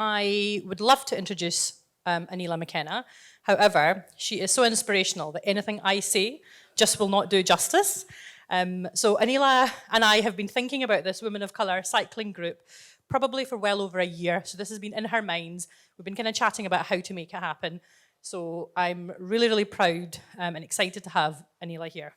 I would love to introduce Aneela McKenna. However, she is so inspirational that anything I say just will not do justice. So Aneela and I have been thinking about this Women of Colour cycling group probably for well over a year. So this has been in her minds. We've been kind of chatting about how to make it happen. So I'm really, really proud and excited to have Aneela here.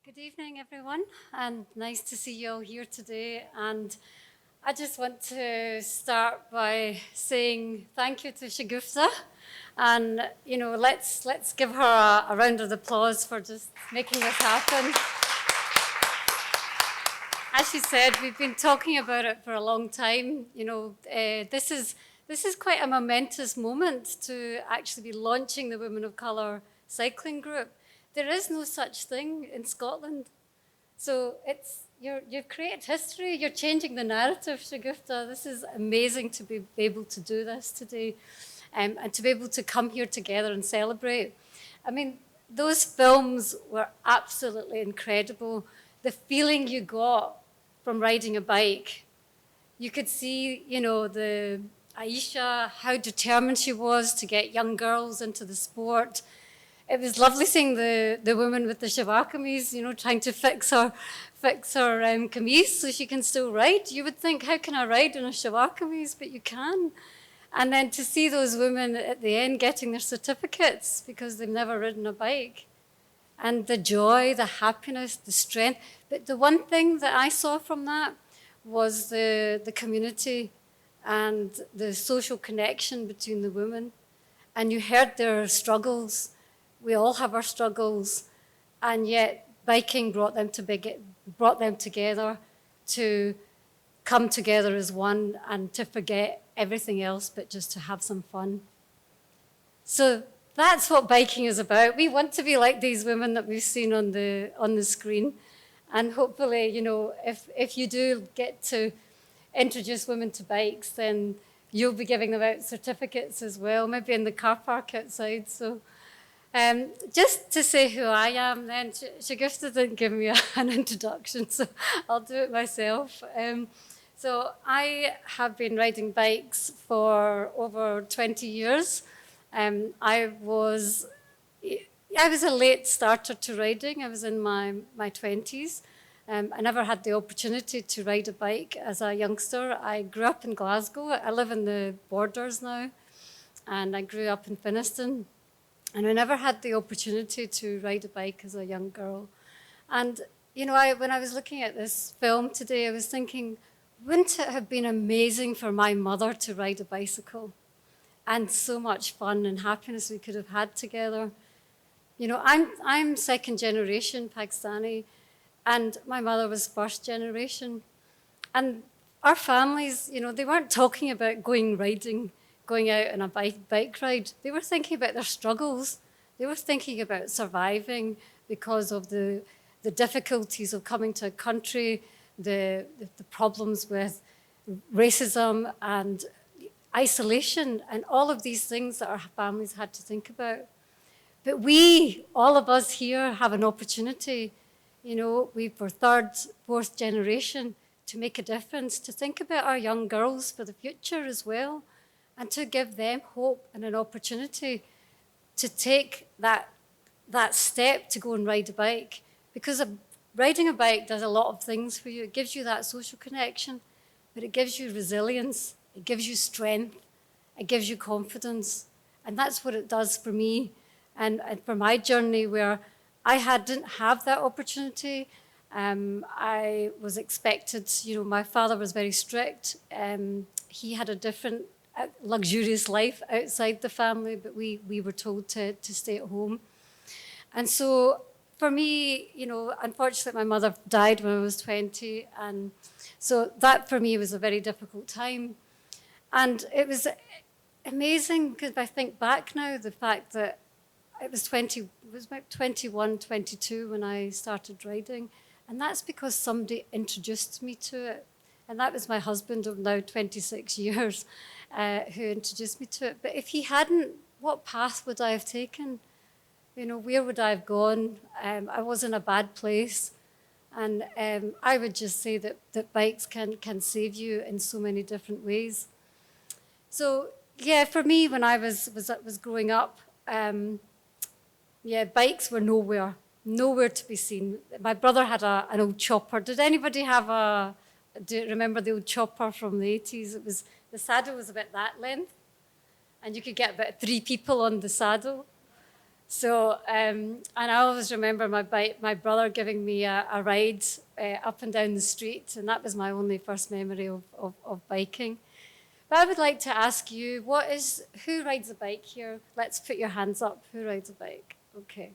Good evening, everyone, and nice to see you all here today. And I just want to start by saying thank you to Shagufta, and let's give her a round of applause for just making this happen. As she said, we've been talking about it for a long time. This is quite a momentous moment to actually be launching the Women of Colour cycling group. There is no such thing in Scotland. So you've created history, you're changing the narrative, Shagufta. This is amazing to be able to do this today and to be able to come here together and celebrate. I mean, those films were absolutely incredible. The feeling you got from riding a bike. You could see, the Aisha, how determined she was to get young girls into the sport. It was lovely seeing the woman with the shabakamis, trying to fix her kameez so she can still ride. You would think, how can I ride in a shabakamis? But you can. And then to see those women at the end getting their certificates because they've never ridden a bike. And the joy, the happiness, the strength. But the one thing that I saw from that was the community and the social connection between the women. And you heard their struggles. We all have our struggles, and yet biking brought them together to come together as one and to forget everything else but just to have some fun. So that's what biking is about. We want to be like these women that we've seen on the screen, and hopefully, if you do get to introduce women to bikes, then you'll be giving them out certificates as well, maybe in the car park outside. So. Just to say who I am then, Shagufta didn't give me an introduction, so I'll do it myself. So I have been riding bikes for over 20 years. I was a late starter to riding. I was in my 20s. I never had the opportunity to ride a bike as a youngster. I grew up in Glasgow. I live in the Borders now, and I grew up in Finniston. And I never had the opportunity to ride a bike as a young girl. And, when I was looking at this film today, I was thinking, wouldn't it have been amazing for my mother to ride a bicycle? And so much fun and happiness we could have had together. I'm second generation Pakistani, and my mother was first generation. And our families, they weren't talking about going out on a bike ride. They were thinking about their struggles. They were thinking about surviving because of the difficulties of coming to a country, the problems with racism and isolation and all of these things that our families had to think about. But all of us here have an opportunity, we were third, fourth generation, to make a difference, to think about our young girls for the future as well, and to give them hope and an opportunity to take that step to go and ride a bike. Because riding a bike does a lot of things for you. It gives you that social connection, but it gives you resilience, it gives you strength, it gives you confidence. And that's what it does for me and for my journey, where I didn't have that opportunity. I was expected, my father was very strict. He had a different luxurious life outside the family, but we were told to stay at home. And so for me, unfortunately, my mother died when I was 20. And so that for me was a very difficult time. And it was amazing because I think back now, the fact that it was about 21, 22 when I started riding. And that's because somebody introduced me to it. And that was my husband of now 26 years who introduced me to it. But if he hadn't, what path would I have taken? You know, where would I have gone? I was in a bad place. And I would just say that bikes can save you in so many different ways. So yeah, for me, when I was growing up, yeah, bikes were nowhere to be seen. My brother had an old chopper. Did anybody have do you remember the old chopper from the 80s? It was, the saddle was about that length, and you could get about 3 people on the saddle. So, and I always remember my brother giving me a ride up and down the street, and that was my only first memory of biking. But I would like to ask you, who rides a bike here? Let's put your hands up. Who rides a bike? Okay.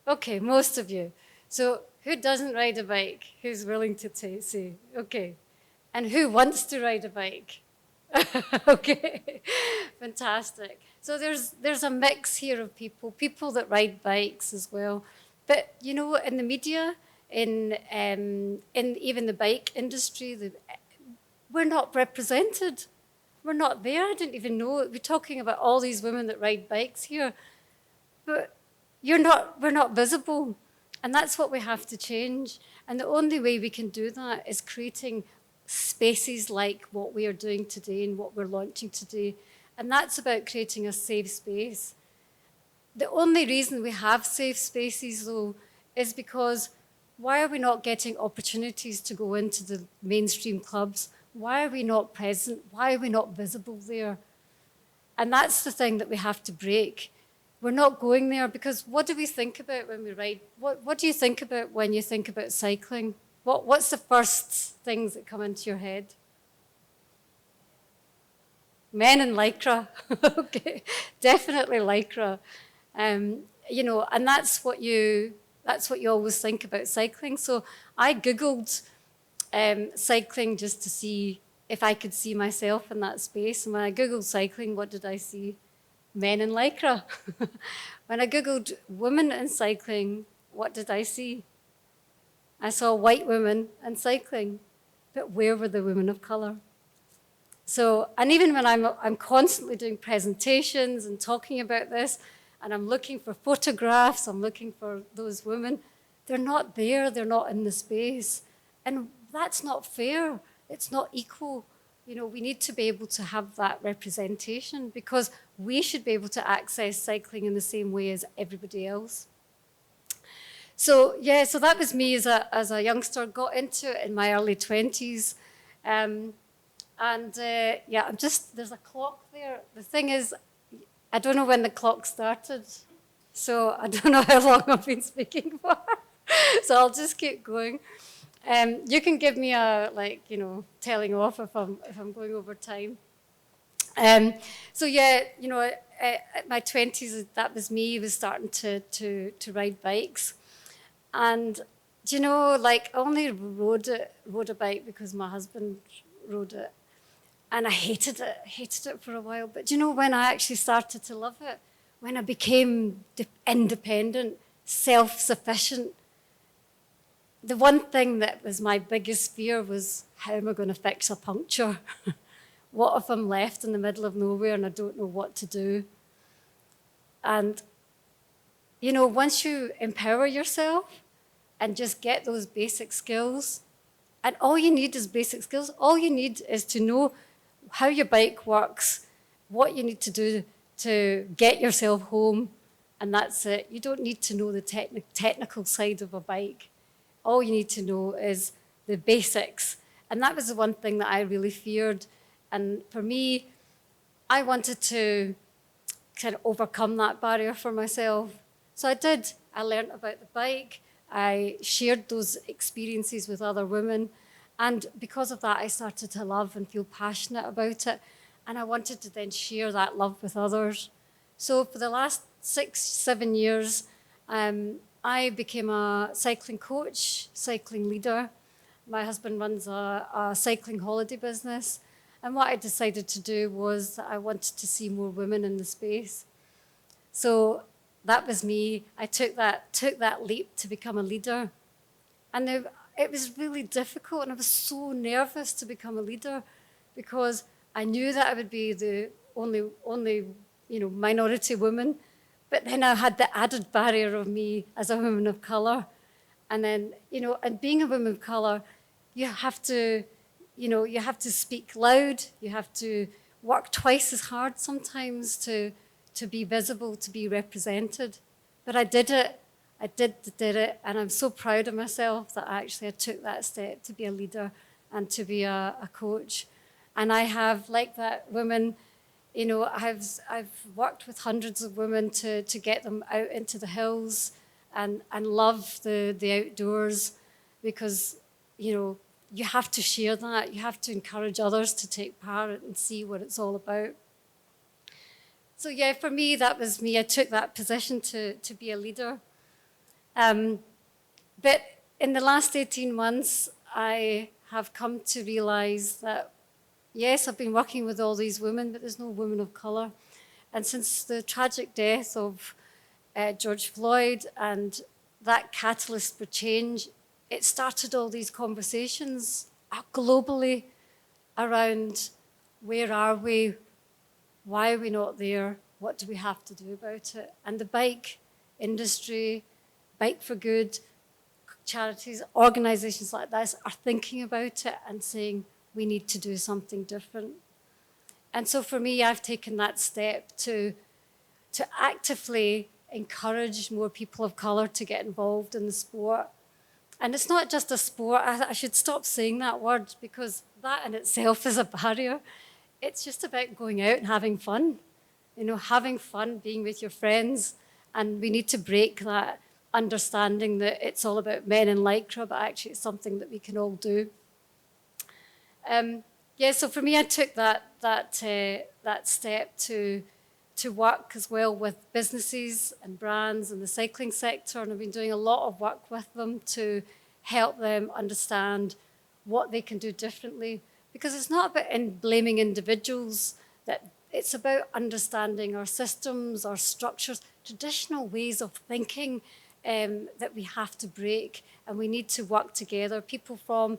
Okay, most of you. So who doesn't ride a bike? Who's willing to say? Okay. And who wants to ride a bike? Okay, fantastic. So there's a mix here of people that ride bikes as well. But you know, in the media, in even the bike industry, we're not represented. We're not there. I didn't even know. We're talking about all these women that ride bikes here, but we're not visible. And that's what we have to change. And the only way we can do that is creating spaces like what we are doing today and what we're launching today. And that's about creating a safe space. The only reason we have safe spaces, though, is because why are we not getting opportunities to go into the mainstream clubs? Why are we not present? Why are we not visible there? And that's the thing that we have to break. We're not going there because what do we think about when we ride? What do you think about when you think about cycling? What's the first things that come into your head? Men in Lycra. Okay, definitely Lycra. You know, and that's what you always think about cycling. So I Googled cycling just to see if I could see myself in that space. And when I Googled cycling, what did I see? Men in Lycra. When I Googled women in cycling, what did I see? I saw white women and cycling, but where were the women of colour? So, and even when I'm constantly doing presentations and talking about this, and I'm looking for photographs, I'm looking for those women, they're not there, they're not in the space. And that's not fair, it's not equal. You know, we need to be able to have that representation because we should be able to access cycling in the same way as everybody else. So yeah, so that was me as a youngster, got into it in my early 20s. Yeah, there's a clock there. The thing is, I don't know when the clock started, so I don't know how long I've been speaking for. So I'll just keep going. You can give me a, telling off if I'm going over time. So yeah, you know, at my 20s, that was me, was starting to ride bikes. And, you know, I only rode a bike because my husband rode it. And I hated it for a while. But, you know, when I actually started to love it, when I became independent, self-sufficient, the one thing that was my biggest fear was, how am I going to fix a puncture? What if I'm left in the middle of nowhere and I don't know what to do? And, you know, once you empower yourself and just get those basic skills, and all you need is basic skills, all you need is to know how your bike works, what you need to do to get yourself home, and that's it. You don't need to know the technical side of a bike. All you need to know is the basics. And that was the one thing that I really feared. And for me, I wanted to kind of overcome that barrier for myself. So I did. I learned about the bike. I shared those experiences with other women. And because of that, I started to love and feel passionate about it. And I wanted to then share that love with others. So for the last 6-7 years, I became a cycling coach, cycling leader. My husband runs a cycling holiday business. And what I decided to do was I wanted to see more women in the space. So that was me. I took that leap to become a leader. And it was really difficult, and I was so nervous to become a leader because I knew that I would be the only minority woman. But then I had the added barrier of me as a woman of colour. And then, and being a woman of colour, you have to, you have to speak loud. You have to work twice as hard sometimes to be visible, to be represented. But I did it. I did it. And I'm so proud of myself that I took that step to be a leader and to be a coach. And I have, like that woman, I've worked with hundreds of women to get them out into the hills and love the outdoors, because, you have to share that. You have to encourage others to take part and see what it's all about. So yeah, for me, that was me. I took that position to be a leader. But in the last 18 months, I have come to realise that, yes, I've been working with all these women, but there's no women of colour. And since the tragic death of George Floyd and that catalyst for change, it started all these conversations globally around where are we, why are we not there, what do we have to do about it? And the bike industry, Bike for Good, charities, organisations like this are thinking about it and saying we need to do something different. And so for me, I've taken that step to actively encourage more people of colour to get involved in the sport. And it's not just a sport. I should stop saying that word, because that in itself is a barrier. It's just about going out and having fun, having fun, being with your friends. And we need to break that understanding that it's all about men in lycra, but actually it's something that we can all do. So for me, I took that step to work as well with businesses and brands in the cycling sector, and I've been doing a lot of work with them to help them understand what they can do differently, because it's not about blaming individuals, that it's about understanding our systems, our structures, traditional ways of thinking that we have to break, and we need to work together. People from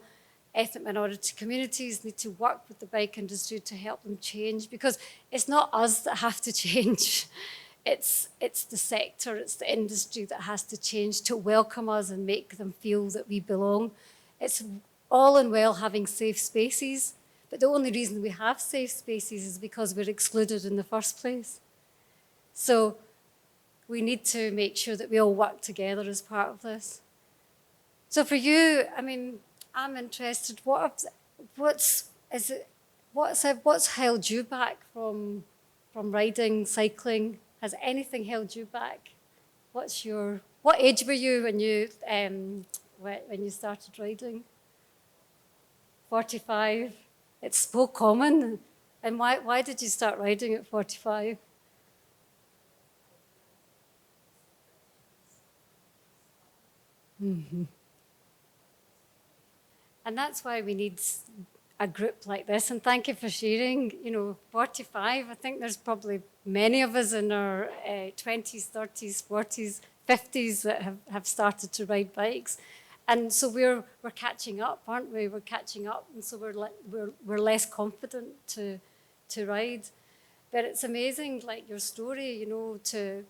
ethnic minority communities need to work with the bike industry to help them change, because it's not us that have to change. It's the sector, it's the industry that has to change to welcome us and make them feel that we belong. It's all in well having safe spaces, but the only reason we have safe spaces is because we're excluded in the first place. So we need to make sure that we all work together as part of this. So for you, I'm interested. What's held you back from riding, cycling? Has anything held you back? What age were you when you started riding? 45. It's so common. And why did you start riding at 45? Mm-hmm. And that's why we need a group like this. And thank you for sharing. 45, I think there's probably many of us in our 20s, 30s, 40s, 50s that have started to ride bikes. And so we're catching up, aren't we? We're catching up. And so we're less confident to ride. But it's amazing, like your story, to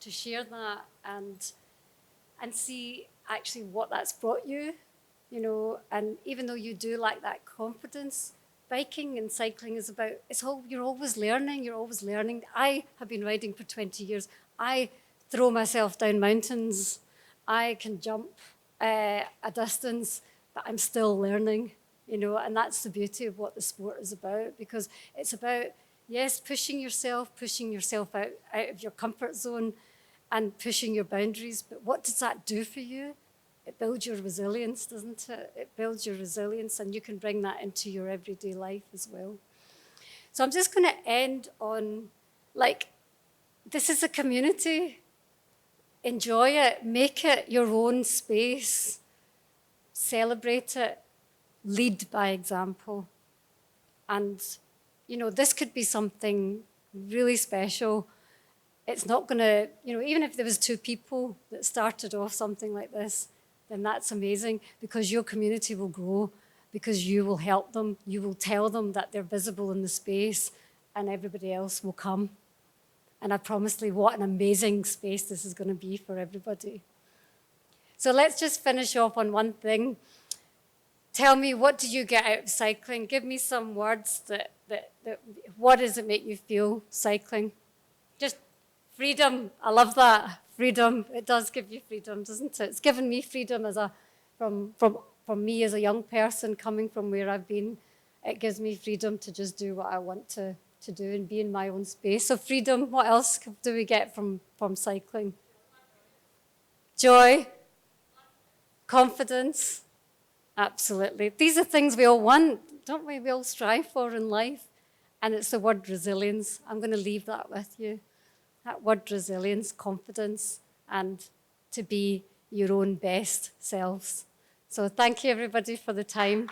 share that and see actually what that's brought you. And even though you do lack that confidence, biking and cycling is about, you're always learning. I have been riding for 20 years. I throw myself down mountains. I can jump a distance, but I'm still learning, and that's the beauty of what the sport is about, because it's about, yes, pushing yourself out of your comfort zone and pushing your boundaries, but what does that do for you? It builds your resilience, doesn't it? It builds your resilience, and you can bring that into your everyday life as well. So I'm just going to end on, this is a community. Enjoy it. Make it your own space. Celebrate it. Lead by example. And, this could be something really special. It's not going to, even if there was 2 people that started off something like this, then that's amazing, because your community will grow, because you will help them. You will tell them that they're visible in the space, and everybody else will come. And I promise you what an amazing space this is going to be for everybody. So let's just finish off on one thing. Tell me, what do you get out of cycling? Give me some words that what does it make you feel, cycling? Just freedom. I love that. Freedom. It does give you freedom, doesn't it? It's given me freedom from me as a young person coming from where I've been. It gives me freedom to just do what I want to do and be in my own space. So freedom, what else do we get from cycling? Joy. Confidence. Absolutely. These are things we all want, don't we? We all strive for in life. And it's the word resilience. I'm going to leave that with you. That word resilience, confidence, and to be your own best selves. So thank you, everybody, for the time.